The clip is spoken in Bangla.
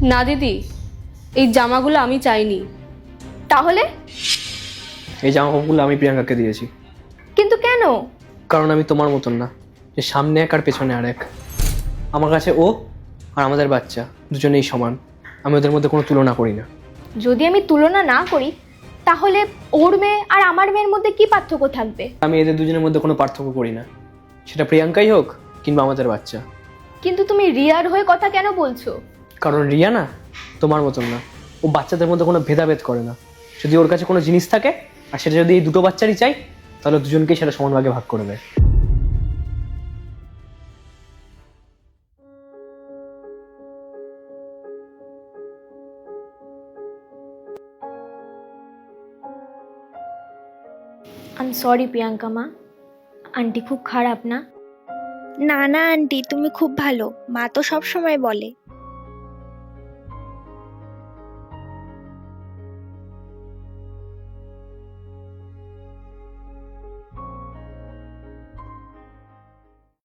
না দিদি, এই জামাগুলো আমি চাইনি। তাহলে? এই জামা কাপড়গুলো আমি প্রিয়াঙ্কাকে দিয়েছি। কিন্তু কেন? কারণ আমি তোমার মতন না, যে সামনে এক আর পেছনে আর এক। আমার কাছে ও আর আমাদের বাচ্চা দুজনেই সমান। আমি ওদের মধ্যে কোনো তুলনা করি না। যদি আমি তুলনা না করি তাহলে ওর মেয়ে আর আমার মেয়ের মধ্যে কি পার্থক্য থাকবে? আমি এদের দুজনের মধ্যে কোনো পার্থক্য করি না, সেটা প্রিয়াঙ্কাই হোক কিংবা আমাদের বাচ্চা। কিন্তু তুমি রিয়ার হয়ে কথা কেন বলছো? কারণ রিয়া না তোমার মতন না, ও বাচ্চাদের মধ্যে কোনো ভেদাভেদ করে না। যদি ওর কাছে কোনো জিনিস থাকে আর সেটা যদি এই দুটো বাচ্চারই চাই, তাহলে দুজনকেই সেটা সমান ভাগে ভাগ করে দেয়। আই এম সরি প্রিয়াঙ্কা মা, আন্টি খুব খারাপ না? না না আন্টি, তুমি খুব ভালো, মা তো সব সময় বলে।